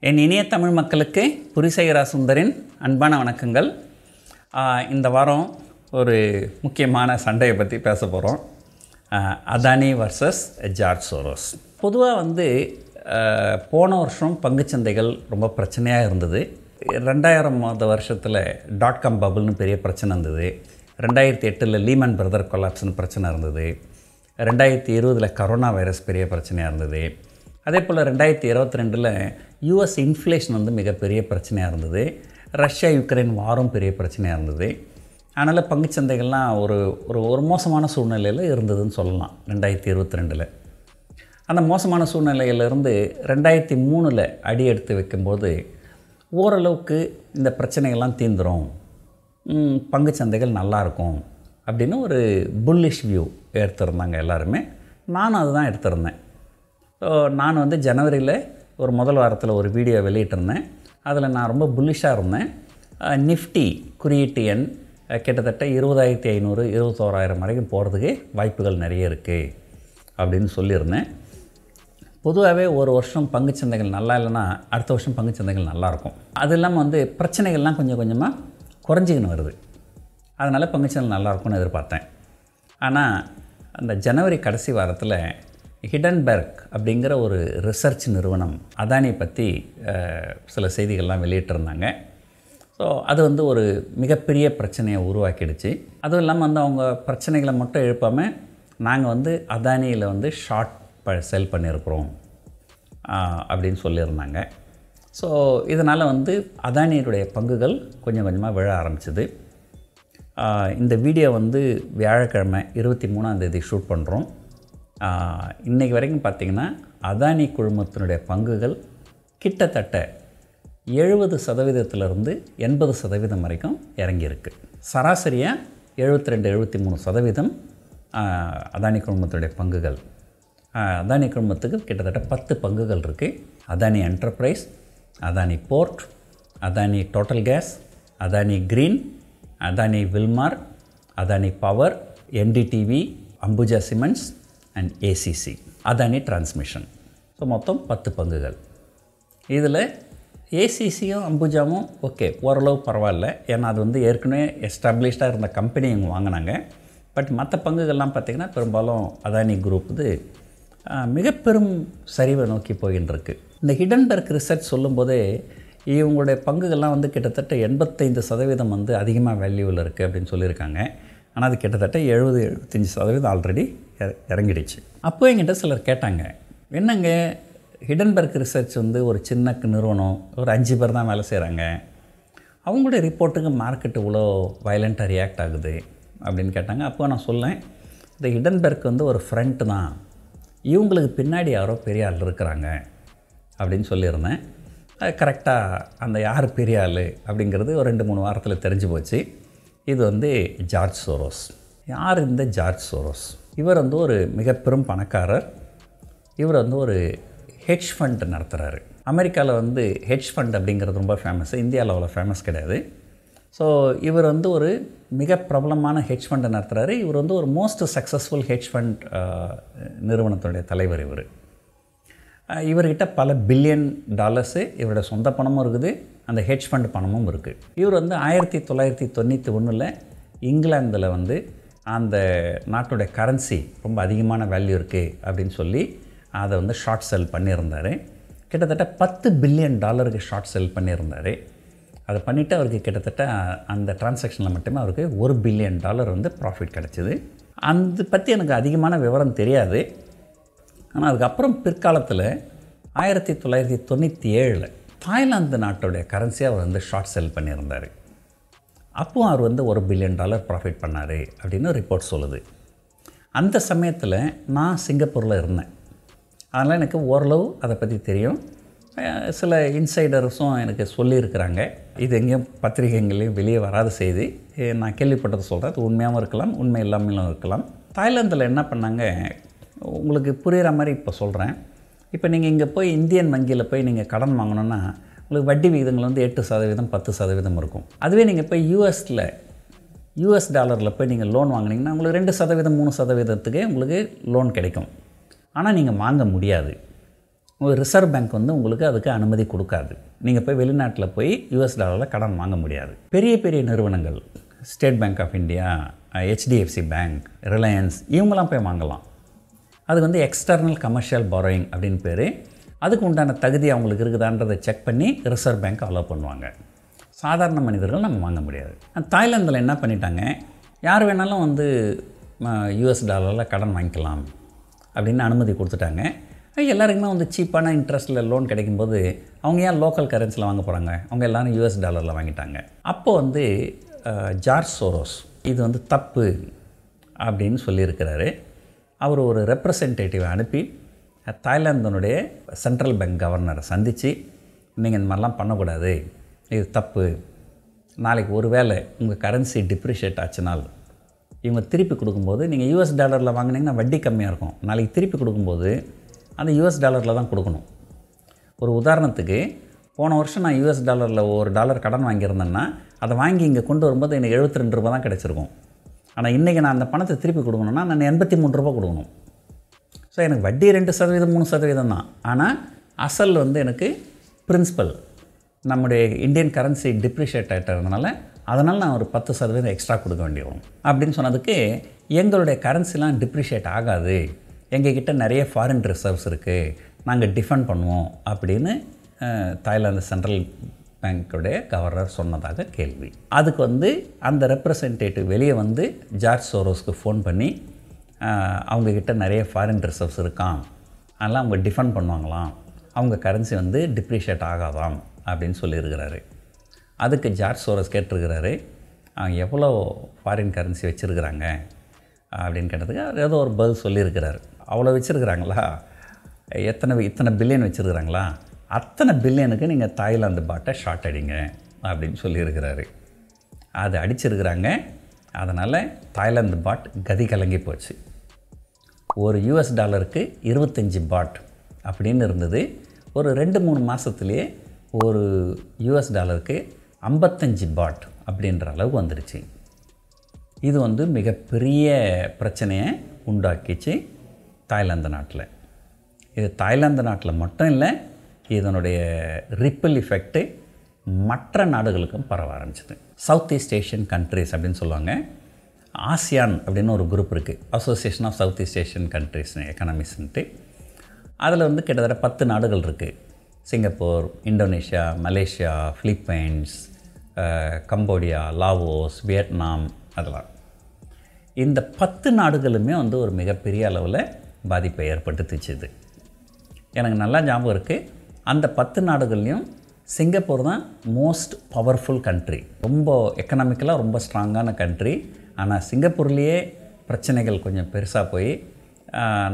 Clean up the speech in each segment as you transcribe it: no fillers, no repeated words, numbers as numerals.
என் இனிய தமிழ் மக்களுக்கு புரிசைகரா சுந்தரின் அன்பான வணக்கங்கள். இந்த வாரம் ஒரு முக்கியமான சண்டையை பற்றி பேச போகிறோம். Adani versus George Soros. பொதுவாக போன வருஷம் பங்குச்சந்தைகள் ரொம்ப பிரச்சனையாக இருந்தது. 2000 வருஷத்தில் .com பபுள்னு பெரிய பிரச்சனை இருந்தது. 2008 லீமன் பிரதர் கொலாப்ஸ்னு பிரச்சனை இருந்தது. 2020 கரோனா வைரஸ் பெரிய பிரச்சனையாக இருந்தது. அதே போல் 2022 யூஎஸ் இன்ஃப்ளேஷன் மிகப்பெரிய பிரச்சனையாக இருந்தது. ரஷ்யா யுக்ரைன் வாரும் பெரிய பிரச்சனையாக இருந்தது. அதனால் பங்குச்சந்தைகள்லாம் ஒரு மோசமான சூழ்நிலையில் இருந்ததுன்னு சொல்லலாம் 2022. அந்த மோசமான சூழ்நிலையிலிருந்து 2003 அடி எடுத்து வைக்கும்போது ஓரளவுக்கு இந்த பிரச்சனைகள்லாம் தீர்ந்துடும், பங்குச்சந்தைகள் நல்லாயிருக்கும் அப்படின்னு ஒரு புல்லிஷ் வியூ எடுத்திருந்தாங்க எல்லாருமே. நானும் அதுதான் எடுத்திருந்தேன். நான் ஜனவரியில் ஒரு முதல் வாரத்தில் ஒரு வீடியோ வெளியிட்டிருந்தேன். அதில் நான் ரொம்ப புல்லிஷாக இருந்தேன். நிஃப்டி குறியீட்டு எண் கிட்டத்தட்ட 20,500 21,000 வரைக்கும் போகிறதுக்கு வாய்ப்புகள் நிறைய இருக்குது அப்படின்னு சொல்லியிருந்தேன். பொதுவாகவே ஒரு வருஷம் பங்குச்சந்தைகள் நல்லா இல்லைன்னா அடுத்த வருஷம் பங்குச்சந்தைகள் நல்லாயிருக்கும். அது இல்லாமல் பிரச்சனைகள்லாம் கொஞ்சம் கொஞ்சமாக குறைஞ்சிக்கின்னு வருது. அதனால் பங்குச்சந்தைகள் நல்லாயிருக்கும்னு எதிர்பார்த்தேன். ஆனால் அந்த ஜனவரி கடைசி வாரத்தில் ஹிடன்பெர்க் அப்படிங்கிற ஒரு ரிசர்ச் நிறுவனம் அதானி பற்றி சில செய்திகள்லாம் வெளியிட்டிருந்தாங்க. ஸோ அது ஒரு மிகப்பெரிய பிரச்சனையை உருவாக்கிடுச்சு. அதுவும் இல்லாமல் அவங்க பிரச்சனைகளை மட்டும் எழுப்பாமல் நாங்கள் அதானியில் ஷார்ட் செல் பண்ணியிருக்கிறோம் அப்படின்னு சொல்லியிருந்தாங்க. ஸோ இதனால் அதானியுடைய பங்குகள் கொஞ்சம் கொஞ்சமாக விழ ஆரம்பிச்சிது. இந்த வீடியோ வியாழக்கிழமை 23 ஷூட் பண்ணுறோம். இன்றைக்கு வரைக்கும் பார்த்திங்கன்னா அதானி குழுமத்தினுடைய பங்குகள் கிட்டத்தட்ட 70% 80% வரைக்கும் இறங்கியிருக்கு. சராசரியாக 72-73% அதானி குழுமத்தினுடைய பங்குகள். அதானி குழுமத்துக்கு கிட்டத்தட்ட 10 பங்குகள் இருக்குது. Adani Enterprise, Adani board, Adani Total Gas, Adani Green, Adani Wilmar, Adani Power, NDTV, Ambuja Cements and ACC, Adani Transmission. So மொத்தம் 10 பங்குகள். இதில் ஏசிசியும் அம்புஜாவும் ஓகே, ஓரளவு பரவாயில்ல. ஏன்னா அது ஏற்கனவே எஸ்டாப்ளிஷ்டாக இருந்த கம்பெனி இவங்க வாங்கினாங்க. பட் மற்ற பங்குகள்லாம் பார்த்திங்கன்னா பெரும்பாலும் அதானி குரூப் மிக பெரும் சரிவை நோக்கி போகின்றிருக்கு. இந்த ஹிடன்பெர்க் ரிசர்ச் சொல்லும்போதே இவங்களுடைய பங்குகள்லாம் கிட்டத்தட்ட 85% அதிகமாக வேல்யூவில் இருக்குது அப்படின்னு சொல்லியிருக்காங்க. ஆனால் அது கிட்டத்தட்ட 70-75% ஆல்ரெடி இறங்கிடுச்சு. அப்போ என்கிட்ட சிலர் கேட்டாங்க, என்னங்க ஹிடன்பெர்க் ரிசர்ச் ஒரு சின்ன நிறுவனம், ஒரு 5 பேர் தான் வேலை செய்கிறாங்க, அவங்களுடைய ரிப்போர்ட்டுக்கு மார்க்கெட் இவ்வளோ வயலண்ட்டாக ரியாக்ட் ஆகுது அப்படின்னு கேட்டாங்க. அப்போ நான் சொல்லேன், இந்த ஹிடன்பெர்க் ஒரு ஃப்ரண்ட் தான், இவங்களுக்கு பின்னாடி யாரோ பெரிய ஆள் இருக்கிறாங்க அப்படின்னு சொல்லியிருந்தேன். அது கரெக்டாக அந்த யார் பெரிய ஆள் அப்படிங்கிறது ஒரு 2-3 வாரத்தில் தெரிஞ்சு போச்சு. இது ஜார்ஜ் சோரோஸ். யார் இந்த ஜார்ஜ் சோரோஸ்? இவர் ஒரு மிக பெரும் பணக்காரர். இவர் ஒரு ஹெட்ஜ் ஃபண்ட் நடத்துகிறாரு. அமெரிக்காவில் ஹெட்ஜ் ஃபண்ட் அப்படிங்கிறது ரொம்ப ஃபேமஸ். இந்தியாவில் அவ்வளோ ஃபேமஸ் கிடையாது. ஸோ இவர் ஒரு மிக பிரபலமான ஹெட்ஜ் ஃபண்டை நடத்துகிறாரு. இவர் ஒரு மோஸ்ட் சக்ஸஸ்ஃபுல் ஹெட்ஜ் ஃபண்ட் நிறுவனத்துடைய தலைவர். இவர்கிட்ட பல பில்லியன் டாலர்ஸு இவருடைய சொந்த பணமும் இருக்குது, அந்த ஹெட்ஜ் ஃபண்ட் பணமும் இருக்குது. இவர் 1991 இங்கிலாந்தில் அந்த நாட்டுடைய கரன்சி ரொம்ப அதிகமான வேல்யூ இருக்குது அப்படின்னு சொல்லி அதை ஷார்ட் செல் பண்ணியிருந்தார். கிட்டத்தட்ட $10 பில்லியன் ஷார்ட் செல் பண்ணியிருந்தார். அதை பண்ணிவிட்டு அவருக்கு கிட்டத்தட்ட அந்த டிரான்சாக்ஷனில் மட்டுமே அவருக்கு $1 பில்லியன் ப்ராஃபிட் கிடச்சிது. அதை பற்றி எனக்கு அதிகமான விவரம் தெரியாது. ஆனால் அதுக்கப்புறம் பிற்காலத்தில் 1997 தாய்லாந்து நாட்டுடைய கரன்சியை அவர் ஷார்ட் செல் பண்ணியிருந்தார். அப்போது அவர் $1 பில்லியன் ப்ராஃபிட் பண்ணார் அப்படின்னு ரிப்போர்ட் சொல்லுது. அந்த சமயத்தில் நான் சிங்கப்பூரில் இருந்தேன். அதனால் எனக்கு ஓரளவு அதை பற்றி தெரியும். சில இன்சைடர்ஸும் எனக்கு சொல்லியிருக்கிறாங்க. இது எங்கேயும் பத்திரிகைகளையும் வெளியே வராத செய்தி, நான் கேள்விப்பட்டதை சொல்கிறேன். அது உண்மையாகவும் இருக்கலாம், உண்மை இல்லாமலும் இருக்கலாம். தாய்லாந்தில் என்ன பண்ணாங்க, உங்களுக்கு புரிகிற மாதிரி இப்போ சொல்கிறேன். இப்போ நீங்கள் இங்கே போய் இந்தியன் வங்கியில் போய் நீங்கள் கடன் வாங்கணுன்னா உங்களுக்கு வட்டி விகிதங்கள் 8%, 10% இருக்கும். அதுவே நீங்கள் போய் யூஎஸ் டாலரில் போய் நீங்கள் லோன் வாங்கினீங்கன்னா உங்களுக்கு 2%, 3%த்துக்கே உங்களுக்கு லோன் கிடைக்கும். ஆனால் நீங்கள் வாங்க முடியாது. ரிசர்வ் பேங்க் வந்து உங்களுக்கு அதுக்கு அனுமதி கொடுக்காது. நீங்கள் போய் வெளிநாட்டில் போய் யூஎஸ் டாலரில் கடன் வாங்க முடியாது. பெரிய பெரிய நிறுவனங்கள் State Bank of India, HDFC bank, Reliance இவங்களாம் போய் வாங்கலாம். அது வந்து எக்ஸ்டர்னல் கமர்ஷியல் பாரோயிங் அப்படின்னு பேர். அதுக்கு உண்டான தகுதி அவங்களுக்கு இருக்குதான்றதை செக் பண்ணி ரிசர்வ் பேங்க் அலோவ் பண்ணுவாங்க. சாதாரண மனிதர்கள் நம்ம வாங்க முடியாது. தாய்லாந்தில் என்ன பண்ணிட்டாங்க, யார் வேணாலும் வந்து யூஎஸ் டாலரில் கடன் வாங்கிக்கலாம் அப்படின்னு அனுமதி கொடுத்துட்டாங்க. எல்லாருக்குமே வந்து சீப்பான இன்ட்ரெஸ்ட்டில் லோன் கிடைக்கும்போது அவங்க ஏன் லோக்கல் கரன்சியில் வாங்க போகிறாங்க, அவங்க எல்லோரும் யூஎஸ் டாலரில் வாங்கிட்டாங்க. அப்போது வந்து ஜார்ஜ் சோரோஸ் இது வந்து தப்பு அப்படின்னு சொல்லியிருக்கிறாரு. அவர் ஒரு ரெப்ரசன்டேட்டிவை அனுப்பி தாய்லாந்தினுடைய சென்ட்ரல் பேங்க் கவர்னரை சந்தித்து, நீங்கள் இந்த மாதிரிலாம் பண்ணக்கூடாது, இது தப்பு, நாளைக்கு ஒரு வேளை உங்கள் கரன்சி டிப்ரிஷியேட் ஆச்சுனால் இவங்க திருப்பி கொடுக்கும்போது, நீங்கள் யூஎஸ் டாலரில் வாங்கினீங்கன்னா வட்டி கம்மியாக இருக்கும், நாளைக்கு திருப்பி கொடுக்கும்போது அந்த யூஎஸ் டாலரில் தான் கொடுக்கணும். ஒரு உதாரணத்துக்கு, போன வருஷம் நான் யூஎஸ் டாலரில் ஒரு டாலர் கடன் வாங்கியிருந்தேன்னா அதை வாங்கி இங்கே கொண்டு வரும்போது எனக்கு 72 ரூபா தான் கிடச்சிருக்கும். ஆனால் இன்றைக்கி நான் அந்த பணத்தை திருப்பி கொடுக்கணுன்னா நான் 83 ரூபா கொடுக்கணும். ஸோ எனக்கு வட்டி 2%, 3% தான். ஆனால் அசல் வந்து எனக்கு பிரின்சிபல் நம்முடைய இந்தியன் கரன்சி டிப்ரிஷியேட் ஆகிட்டதுனால அதனால் நான் ஒரு 10% எக்ஸ்ட்ரா கொடுக்க வேண்டி வரும் அப்படின்னு சொன்னதுக்கு, எங்களுடைய கரன்சிலாம் டிப்ரிஷியேட் ஆகாது, எங்ககிட்ட நிறைய ஃபாரின் ரிசர்வ்ஸ் இருக்குது, நாங்கள் டிஃபெண்ட் பண்ணுவோம் அப்படின்னு தாய்லாந்து சென்ட்ரல் பேங்க்குடைய கவர்னர் சொன்னதாக கேள்வி. அதுக்கு வந்து அந்த ரெப்ரசன்டேட்டிவ் வெளியே வந்து ஜார்ஜ் சோரோஸ்க்கு ஃபோன் பண்ணி, அவங்கக்கிட்ட நிறைய ஃபாரின் ரிசர்வ்ஸ் இருக்கான், அதனால் அவங்க டிஃபெண்ட் பண்ணுவாங்களாம், அவங்க கரன்சி வந்து டிப்ரிஷியேட் ஆகாதாம் அப்படின்னு சொல்லியிருக்கிறாரு. அதுக்கு ஜார்ஜ் சோரோஸ் கேட்டிருக்கிறாரு, எவ்வளோ ஃபாரின் கரன்சி வச்சுருக்கிறாங்க அப்படின்னு கேட்டதுக்கு ஏதோ ஒரு பதில் சொல்லியிருக்கிறார். அவ்வளோ வச்சுருக்கிறாங்களா, இத்தனை பில்லியன் வச்சுருக்கிறாங்களா, அத்தனை பில்லியனுக்கு நீங்கள் தாய்லாந்து பாட்டை ஷார்ட் அடிங்க அப்படின்னு சொல்லியிருக்கிறாரு. அது அடிச்சிருக்கிறாங்க. அதனால் தாய்லாந்து பாட் கதி கலங்கி போச்சு. ஒரு யூஎஸ் டாலருக்கு 25 பாட் அப்படின்னு இருந்தது. ஒரு 2-3 மாதத்துலேயே ஒரு யூஎஸ் டாலருக்கு 55 பாட் அப்படின்ற அளவுக்கு வந்துடுச்சு. இது வந்து மிகப்பெரிய பிரச்சனையை உண்டாக்கிச்சு தாய்லாந்து நாட்டில். இது தாய்லாந்து நாட்டில் மட்டும் இல்லை, இதனுடைய ரிப்பிள் எஃபெக்ட்டு மற்ற நாடுகளுக்கும் பரவ ஆரம்பிச்சிது. சவுத் ஈஸ்ட் ஏஷியன் கண்ட்ரிஸ் அப்படின்னு சொல்லுவாங்க. ஆசியான் அப்படின்னு ஒரு குரூப் இருக்குது, association of south east Asian countries எக்கனாமிஸ்ன்ட்டு. அதில் வந்து கிட்டத்தட்ட 10 நாடுகள் இருக்குது. Singapore, Indonesia, Malaysia, Philippines, Cambodia, Laos, Vietnam, அதெல்லாம். இந்த 10 நாடுகளுமே வந்து ஒரு மிகப்பெரிய அளவில் பாதிப்பை ஏற்படுத்திச்சுது. எனக்கு நல்லா ஞாபகம் இருக்குது, அந்த 10 நாடுகள்லையும் சிங்கப்பூர் தான் மோஸ்ட் பவர்ஃபுல் கண்ட்ரி, ரொம்ப எக்கனாமிக்கலாக ரொம்ப ஸ்ட்ராங்கான கண்ட்ரி. ஆனால் சிங்கப்பூர்லேயே பிரச்சனைகள் கொஞ்சம் பெருசாக போய்,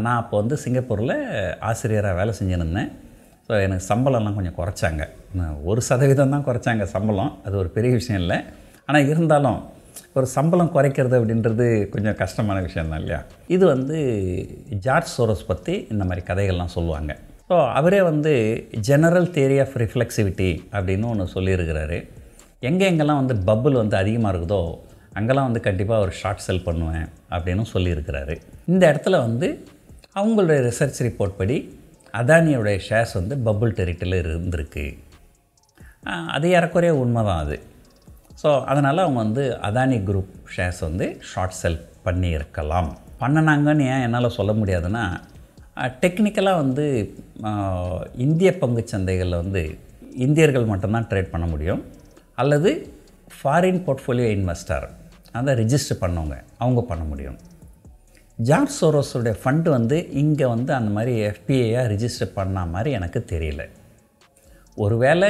நான் அப்போ வந்து சிங்கப்பூரில் ஆசிரியராக வேலை செஞ்சுருந்தேன். ஸோ எனக்கு சம்பளம்லாம் கொஞ்சம் குறைச்சாங்க. 1% தான் குறைச்சாங்க சம்பளம், அது ஒரு பெரிய விஷயம் இல்லை. ஆனால் இருந்தாலும் ஒரு சம்பளம் குறைக்கிறது அப்படின்றது கொஞ்சம் கஷ்டமான விஷயம் தான் இல்லையா. இது வந்து ஜார்ஜ் சோரோஸ் பற்றி இந்த மாதிரி கதைகள்லாம் சொல்லுவாங்க. ஸோ அவரே வந்து ஜெனரல் தியரி ஆஃப் ரிஃப்ளெக்சிவிட்டி அப்படின்னு ஒன்று சொல்லியிருக்கிறாரு. எங்கெங்கெல்லாம் வந்து பபுள் வந்து அதிகமாக இருக்குதோ அங்கெல்லாம் வந்து கண்டிப்பாக ஒரு ஷார்ட் செல் பண்ணுவேன் அப்படின்னு சொல்லியிருக்கிறாரு. இந்த இடத்துல வந்து அவங்களுடைய ரிசர்ச் ரிப்போர்ட் படி அதானியோடைய ஷேர்ஸ் வந்து பபுள் டெரிட்டரியில் இருந்திருக்கு. அது ஏறக்குறைய உண்மை தான் அது. ஸோ அதனால் அவங்க வந்து அதானி குரூப் ஷேர்ஸ் வந்து ஷார்ட் செல் பண்ணியிருக்கலாம். பண்ணினாங்கன்னு ஏன் என்னால் சொல்ல முடியாதுன்னா, டெக்னிக்கலாக வந்து இந்திய பங்குச்சந்தைகளில் வந்து இந்தியர்கள் மட்டும்தான் ட்ரேட் பண்ண முடியும், அல்லது ஃபாரின் போர்ட்ஃபோலியோ இன்வெஸ்டர் அதை ரிஜிஸ்டர் பண்ணவங்க அவங்க பண்ண முடியும். ஜார்ஜ் சோரோஸுடைய ஃபண்டு வந்து இங்கே வந்து அந்த மாதிரி எஃபிஐயாக ரிஜிஸ்டர் பண்ண மாதிரி எனக்கு தெரியல. ஒருவேளை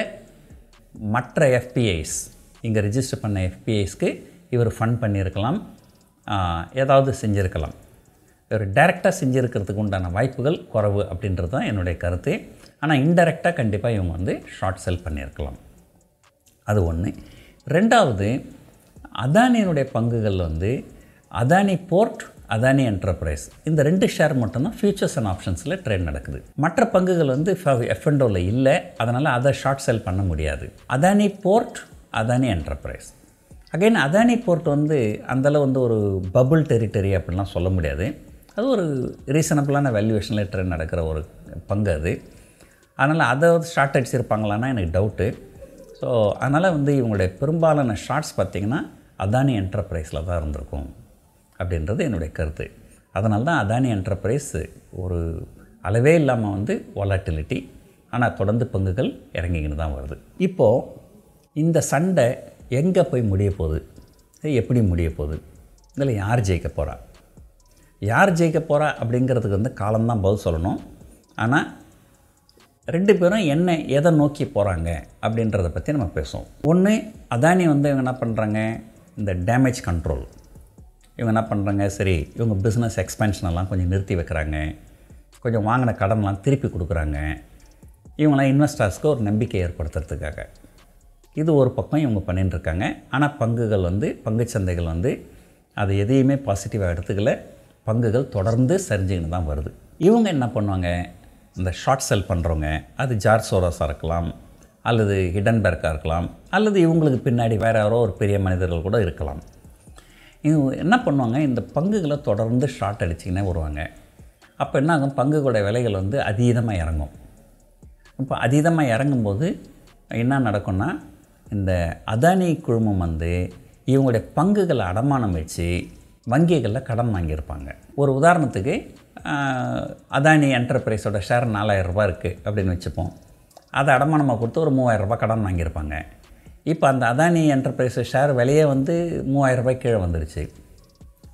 மற்ற எஃபிஐஸ் இங்கே ரிஜிஸ்டர் பண்ண எஃபிஐஸ்க்கு இவர் ஃபண்ட் பண்ணியிருக்கலாம், ஏதாவது செஞ்சுருக்கலாம். இவர் டைரெக்டாக செஞ்சுருக்கிறதுக்கு உண்டான வாய்ப்புகள் குறைவு அப்படின்றது தான் என்னுடைய கருத்து. ஆனால் இன்டைரக்டாக கண்டிப்பாக இவங்க வந்து ஷார்ட் செல் பண்ணியிருக்கலாம். அது ஒன்று. ரெண்டாவது, அதானியினுடைய பங்குகள் வந்து அதானி போர்ட், அதானி என்டர்பிரைஸ், இந்த 2 ஷேர் மட்டும்தான் ஃபியூச்சர்ஸ் அண்ட் ஆப்ஷன்ஸில் ட்ரேட் நடக்குது. மற்ற பங்குகள் வந்து எஃப்என்டோவில் இல்லை, அதனால் அதை ஷார்ட் செல் பண்ண முடியாது. Adani board, Adani enterprise. Again Adani port வந்து அந்தளவு வந்து ஒரு பபுள் டெரிட்டரி அப்படின்லாம் சொல்ல முடியாது. அது ஒரு ரீசனபிளான வேல்யூவேஷனில் ட்ரேட் நடக்கிற ஒரு பங்கு அது. அதனால் அதை ஷார்ட் அடிச்சிருப்பாங்களான்னா எனக்கு டவுட்டு. ஸோ அதனால் வந்து இவங்களுடைய பெரும்பாலான ஷார்ட்ஸ் பார்த்திங்கன்னா அதானி என்டர்பிரைஸில் தான் இருந்திருக்கும் அப்படின்றது என்னுடைய கருத்து. அதனால தான் அதானி என்டர்பிரைஸ் ஒரு அளவே இல்லாமல் வந்து வாலட்டிலிட்டி, ஆனால் தொடர்ந்து பங்குகள் இறங்கிக்கின்னு தான் வருது. இப்போது இந்த சண்டை எங்கே போய் முடிய போகுது, எப்படி முடிய போகுது, இதில் யார் ஜெயிக்க போகிறா, யார் ஜெயிக்க போகிறா அப்படிங்கிறதுக்கு வந்து காலம்தான் பதில் சொல்லணும். ஆனால் ரெண்டு பேரும் எதை நோக்கி போகிறாங்க அப்படின்றத பற்றி நம்ம பேசுவோம். ஒன்று, அதானி வந்து இவங்க என்ன பண்ணுறாங்க, இந்த டேமேஜ் கண்ட்ரோல். இவங்க என்ன பண்ணுறாங்க, சரி இவங்க பிஸ்னஸ் எக்ஸ்பென்ஷனெல்லாம் கொஞ்சம் நிறுத்தி வைக்கிறாங்க, கொஞ்சம் வாங்கின கடன்லாம் திருப்பி கொடுக்குறாங்க, இவங்களாம் இன்வெஸ்டர்ஸ்க்கு ஒரு நம்பிக்கை ஏற்படுத்துறதுக்காக. இது ஒரு பக்கம் இவங்க பண்ணிட்டுருக்காங்க. ஆனால் பங்குகள் வந்து பங்குச்சந்தைகள் வந்து அது எதையுமே பாசிட்டிவாக எடுத்துக்கல, பங்குகள் தொடர்ந்து சரிஞ்சுக்கின்னு தான் வருது. இவங்க என்ன பண்ணுவாங்க, இந்த ஷார்ட் செல் பண்ணுறவங்க, அது ஜார்ஜ் சோரோஸாக இருக்கலாம், அல்லது ஹிடன்பெர்க்காக இருக்கலாம், அல்லது இவங்களுக்கு பின்னாடி வேறு யாரோ ஒரு பெரிய மனிதர்கள் கூட இருக்கலாம். இவங்க என்ன பண்ணுவாங்க, இந்த பங்குகளை தொடர்ந்து ஷார்ட் அடிச்சிக்கினே வருவாங்க. அப்போ என்ன ஆகும், பங்குகளுடைய விலைகள் வந்து அதீதமாக இறங்கும். இப்போ அதீதமாக இறங்கும்போது என்ன நடக்கும்னா, இந்த அதானி குழுமம் வந்து இவங்களுடைய பங்குகளை அடமானம் வச்சு வங்கிகளில் கடன் வாங்கியிருப்பாங்க. ஒரு உதாரணத்துக்கு அதானி என்டர்பிரைஸோட ஷேர் 4000 ரூபா இருக்குது அப்படின்னு வச்சுப்போம். அதை அடமானமாக கொடுத்து ஒரு 3000 ரூபா கடன் வாங்கியிருப்பாங்க. இப்போ அந்த அதானி என்டர்பிரைஸ் ஷேர் விலையே வந்து 3000 ரூபாய் கீழே வந்துடுச்சு.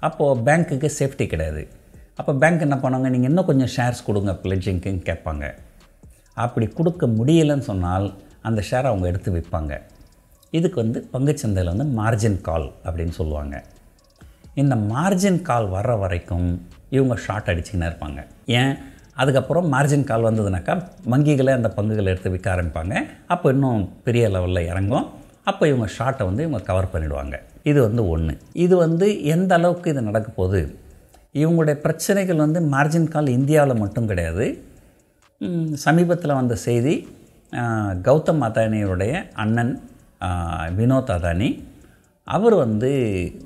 அப்போது பேங்க்குக்கு சேஃப்டி கிடையாது. அப்போ பேங்க் என்ன பண்ணுவாங்க, நீங்கள் இன்னும் கொஞ்சம் ஷேர்ஸ் கொடுங்க பிளட்ஜிங்க்குன்னு கேட்பாங்க. அப்படி கொடுக்க முடியலைன்னு சொன்னால் அந்த ஷேரை அவங்க எடுத்து விற்பாங்க. இதுக்கு வந்து பங்குச்சந்தையில் வந்து மார்ஜின் கால் அப்படின்னு சொல்லுவாங்க. இந்த மார்ஜின் கால் வர்ற வரைக்கும் இவங்க ஷார்ட் அடிச்சுக்கின்னு இருப்பாங்க. ஏன், அதுக்கப்புறம் மார்ஜின் கால் வந்ததுனாக்கா வங்கிகளை அந்த பங்குகளை எடுத்து விற்க ஆரம்பிப்பாங்க. அப்போ இன்னும் பெரிய லெவலில் இறங்கும். அப்போ இவங்க ஷார்ட்டை வந்து இவங்க கவர் பண்ணிவிடுவாங்க. இது வந்து ஒன்று. இது வந்து எந்த அளவுக்கு இது நடக்க போகுது, இவங்களுடைய பிரச்சனைகள் வந்து மார்ஜின் கால் இந்தியாவில் மட்டும் கிடையாது. சமீபத்தில் வந்த செய்தி, கௌதம் அதானியுடைய அண்ணன் வினோத் அதானி, அவர் வந்து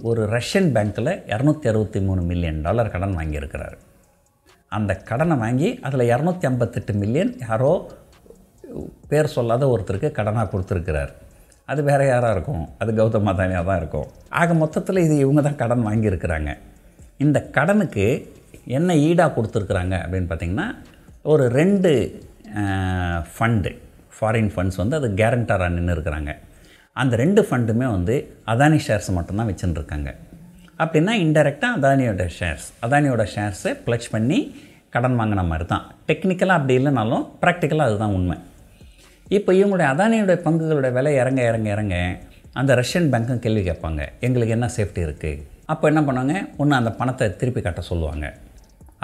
ஒரு ரஷ்யன் பேங்க்கில் $263 மில்லியன் கடன் வாங்கியிருக்கிறார். அந்த கடனை வாங்கி அதில் 258 மில்லியன் யாரோ பேர் சொல்லாத ஒருத்தருக்கு கடனாக கொடுத்துருக்கிறார். அது வேறு யாராக இருக்கும், அது கௌதம் அதானியாக தான் இருக்கும். ஆக மொத்தத்தில் இது இவங்க தான் கடன் வாங்கியிருக்கிறாங்க. இந்த கடனுக்கு என்ன ஈடாக கொடுத்துருக்குறாங்க அப்படின்னு பார்த்திங்கன்னா, ஒரு 2 ஃபண்டு, ஃபாரின் ஃபண்ட்ஸ் வந்து அது கேரண்டராக நின்று இருக்கிறாங்க. அந்த 2 ஃபண்டுமே வந்து அதானி ஷேர்ஸ் மட்டும்தான் வச்சுருக்காங்க. அப்படின்னா இன்டெரக்டாக அதானியோட ஷேர்ஸை ப்ளச் பண்ணி கடன் வாங்கின மாதிரி தான். டெக்னிக்கலாக அப்படி இல்லைனாலும் ப்ராக்டிக்கலாக அதுதான் உண்மை. இப்போ இவங்களுடைய அதானியோடைய பங்குகளுடைய விலை இறங்க அந்த ரஷ்யன் பேங்க்கும் கேள்வி கேட்பாங்க, எங்களுக்கு என்ன சேஃப்டி இருக்குது. அப்போ என்ன பண்ணுவாங்க, ஒன்று அந்த பணத்தை திருப்பி கட்ட சொல்லுவாங்க,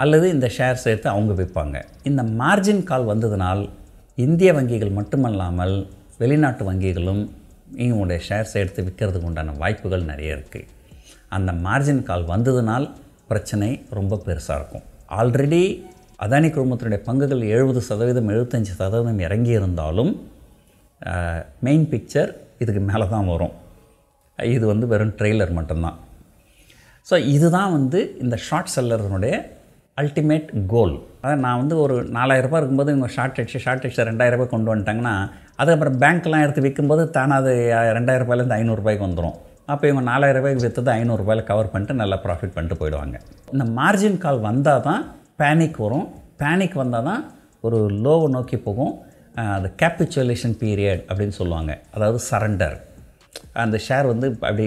அல்லது இந்த ஷேர்ஸ் எடுத்து அவங்க விற்பாங்க. இந்த மார்ஜின் கால் வந்ததுனால் இந்திய வங்கிகள் மட்டுமல்லாமல் வெளிநாட்டு வங்கிகளும் இவங்களுடைய ஷேர்ஸை எடுத்து விற்கிறதுக்கு உண்டான வாய்ப்புகள் நிறைய இருக்குது. அந்த மார்ஜின் கால் வந்ததுனால் பிரச்சனை ரொம்ப பெருசாக இருக்கும். ஆல்ரெடி அதானி குழுமத்தினுடைய பங்குகள் 70%, 75% இறங்கி இருந்தாலும் மெயின் பிக்சர் இதுக்கு மேலே தான் வரும். இது வந்து வெறும் ட்ரெய்லர் மட்டும்தான். ஸோ இதுதான் வந்து இந்த ஷார்ட் செல்லர்னுடைய அல்டிமேட் கோல். அதாவது நான் வந்து ஒரு 4000 ரூபாய் இருக்கும்போது இவங்க ஷார்ட் அடிச்சு 2000 ரூபாய் கொண்டு வந்துட்டாங்கன்னா, அதுக்கப்புறம் பேங்க்லாம் எடுத்து விற்கும்போது தானே அது 2000 ரூபாயிலேருந்து 500 ரூபாய்க்கு வந்துடும். அப்போ இவங்க 4000 ரூபாய்க்கு விற்றது 500 ரூபாயில் கவர் பண்ணிட்டு நல்லா ப்ராஃபிட் பண்ணிட்டு போயிடுவாங்க. இந்த மார்ஜின் கால் வந்தால் தான் பேனிக் வரும். பேனிக் வந்தால் தான் ஒரு லோவை நோக்கி போகும். அது கேபிச்சுலேஷன் பீரியட் அப்படின்னு சொல்லுவாங்க. அதாவது சரண்டர். அந்த ஷேர் வந்து அப்படி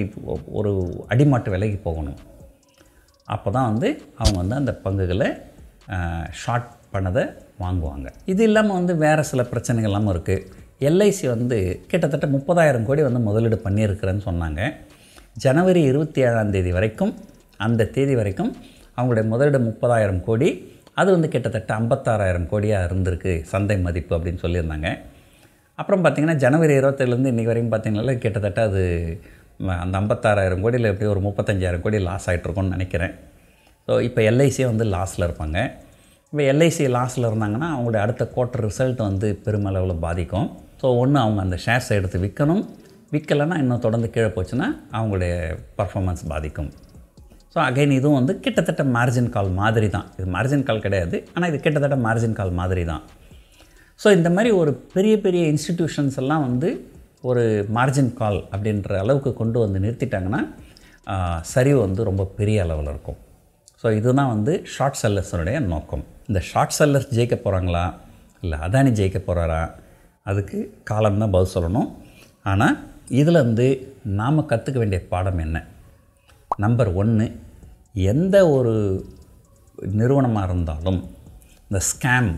ஒரு அடிமாட்டு விலைக்கு போகணும். அப்போ தான் வந்து அவங்க வந்து அந்த பங்குகளை ஷார்ட் பண்ணதை வாங்குவாங்க. இது இல்லாமல் வந்து வேறு சில பிரச்சனைகள் எல்லாமும் இருக்குது. எல்ஐசி வந்து கிட்டத்தட்ட 30,000 கோடி வந்து முதலீடு பண்ணியிருக்கிறேன்னு சொன்னாங்க. ஜனவரி 27 வரைக்கும், அந்த தேதி வரைக்கும் அவங்களுடைய முதலீடு 30,000 கோடி. அது வந்து கிட்டத்தட்ட 56,000 கோடியாக இருந்திருக்கு சந்தை மதிப்பு அப்படின்னு சொல்லியிருந்தாங்க. அப்புறம் பார்த்திங்கன்னா ஜனவரி 27 இன்றைக்கி வரைக்கும் பார்த்திங்கன்னா கிட்டத்தட்ட அது அந்த 56,000 கோடியில் எப்படி ஒரு 35,000 கோடி லாஸ் ஆகிட்ருக்கோன்னு நினைக்கிறேன். ஸோ இப்போ எல்ஐசியே வந்து லாஸில் இருப்பாங்க. இப்போ எல்ஐசி லாஸில் இருந்தாங்கன்னா அவங்களுடைய அடுத்த குவார்ட்டர் ரிசல்ட் வந்து பெருமளவில் பாதிக்கும். ஸோ ஒன்று அவங்க அந்த ஷேர்ஸை எடுத்து விற்கணும், விற்கலைன்னா இன்னும் தொடர்ந்து கீழே போச்சுன்னா அவங்களுடைய பர்ஃபார்மன்ஸ் பாதிக்கும். ஸோ அகைன் இதுவும் வந்து கிட்டத்தட்ட மார்ஜின் கால் மாதிரி தான். இது மார்ஜின் கால் கிடையாது, ஆனால் இது கிட்டத்தட்ட மார்ஜின் கால் மாதிரி தான். ஸோ இந்த மாதிரி ஒரு பெரிய பெரிய இன்ஸ்டிடியூஷன்ஸ் எல்லாம் வந்து ஒரு மார்ஜின் கால் அப்படின்ற அளவுக்கு கொண்டு வந்து நிறுத்திட்டாங்கன்னா சரிவு வந்து ரொம்ப பெரிய அளவில் இருக்கும். ஸோ இதுதான் வந்து ஷார்ட் செல்லர்ஸனுடைய நோக்கம். இந்த ஷார்ட் செல்லர்ஸ் ஜெயிக்க போகிறாங்களா இல்லை அதானி ஜெயிக்க போகிறாரா, அதுக்கு காலம்தான் பதில் சொல்லணும். ஆனால் இதில் வந்து நாம் கற்றுக்க வேண்டிய பாடம் என்ன? நம்பர் 1, எந்த ஒரு நிறுவனமாக இருந்தாலும் இந்த ஸ்கேம்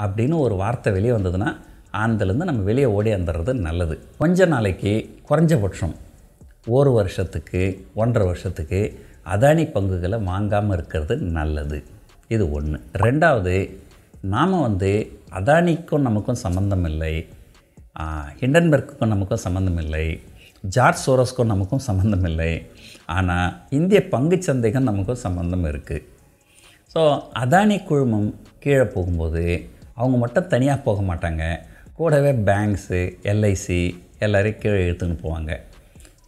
அப்படின்னு ஒரு வார்த்தை வெளியே வந்ததுன்னா அதுலேருந்து நம்ம வெளியே ஓடி வந்துடுறது நல்லது. கொஞ்ச நாளைக்கு குறைஞ்சபட்சம் 1 வருஷத்துக்கு 1.5 வருஷத்துக்கு அதானி பங்குகளை வாங்காமல் இருக்கிறது நல்லது. இது 1. 2வது, நாம் வந்து அதானிக்கும் நமக்கும் சம்மந்தம் இல்லை, ஹிண்டன்பர்க்குக்கும் நமக்கும் சம்மந்தம் இல்லை, ஜார்ஜ் சோரோஸ்க்கும் நமக்கும் சம்மந்தம் இல்லை. ஆனால் இந்திய பங்குச்சந்தைக்கும் நமக்கும் சம்மந்தம் இருக்குது. ஸோ அதானி குழுமம் கீழே போகும்போது அவங்க மட்டும் தனியாக போக மாட்டாங்க, கூடவே பேங்க்ஸு, எல்ஐசி எல்லோரையும் கீழே இழுத்துன்னு போவாங்க.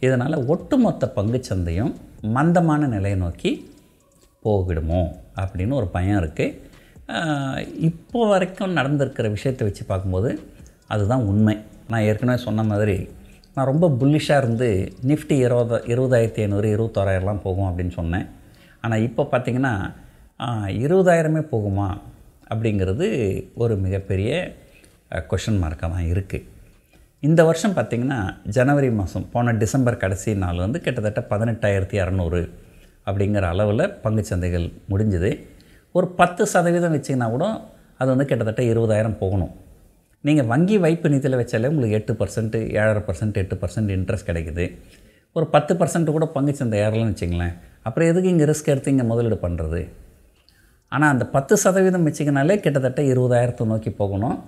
இதனால் ஒட்டுமொத்த பங்குச்சந்தையும் மந்தமான நிலையை நோக்கி போகிடுமோ அப்படின்னு ஒரு பயம் இருக்குது. இப்போ வரைக்கும் நடந்திருக்கிற விஷயத்தை வச்சு பார்க்கும்போது அதுதான் உண்மை. நான் ஏற்கனவே சொன்ன மாதிரி நான் ரொம்ப புல்லிஷாக இருந்து நிஃப்டி 20,500 21,000 போகும் அப்படின்னு சொன்னேன். ஆனால் இப்போ பார்த்திங்கன்னா 20,000 போகுமா அப்படிங்கிறது ஒரு மிகப்பெரிய கொஷின் மார்க்காக தான் இருக்குது. இந்த வருஷம் பார்த்திங்கன்னா ஜனவரி மாதம் போன டிசம்பர் கடைசி நாள் வந்து கிட்டத்தட்ட 18,200 அப்படிங்கிற அளவில் பங்குச்சந்தைகள் முடிஞ்சுது. ஒரு 10% வச்சிங்கன்னா கூட அது வந்து கிட்டத்தட்ட 20,000 போகணும். நீங்கள் வங்கி வைப்பு நிதியில் வச்சாலே உங்களுக்கு 8%, 7.5%, 8% இன்ட்ரெஸ்ட் கிடைக்குது. ஒரு 10% கூட பங்குச்சந்தை ஏறலன்னு வச்சிங்களேன், அப்புறம் எதுக்கு இங்கே ரிஸ்க் எடுத்து இங்கே முதலீடு பண்ணுறது? ஆனால் அந்த 10% வச்சிங்கனாலே கிட்டத்தட்ட 20,000 நோக்கி போகணும்.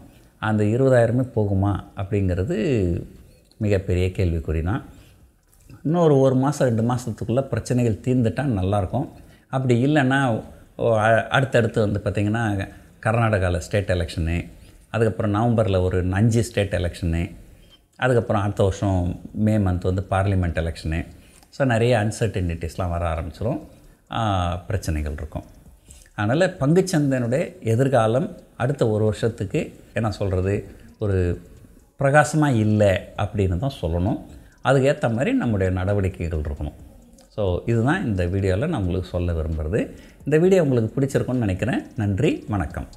அந்த 20,000 போகுமா அப்படிங்கிறது மிகப்பெரிய கேள்விக்குறி தான். இன்னொரு 1 மாதம் 2 மாதத்துக்குள்ளே பிரச்சனைகள் தீர்ந்துட்டால் நல்லாயிருக்கும். அப்படி இல்லைன்னா அடுத்தடுத்து வந்து பார்த்திங்கன்னா கர்நாடகாவில் ஸ்டேட் எலெக்ஷனு, அதுக்கப்புறம் நவம்பரில் ஒரு 5 ஸ்டேட் எலெக்ஷனு, அதுக்கப்புறம் அடுத்த வருஷம் மே மந்த் வந்து பார்லிமெண்ட் எலெக்ஷனு. ஸோ நிறைய அன்சர்டனிட்டிஸ்லாம் வர ஆரம்பிச்சிடும், பிரச்சனைகள் இருக்கும். அதனால் பங்குச்சந்தையினுடைய எதிர்காலம் அடுத்த 1 வருஷத்துக்கு என்ன சொல்கிறது, ஒரு பிரகாசமாக இல்லை அப்படின்னு தான் சொல்லணும். அதுக்கேற்ற மாதிரி நம்முடைய நடவடிக்கைகள் இருக்கணும். ஸோ இதுதான் இந்த வீடியோவில் நான் உங்களுக்கு சொல்ல விரும்புகிறது. இந்த வீடியோ உங்களுக்கு பிடிச்சிருக்குன்னு நினைக்கிறேன். நன்றி, வணக்கம்.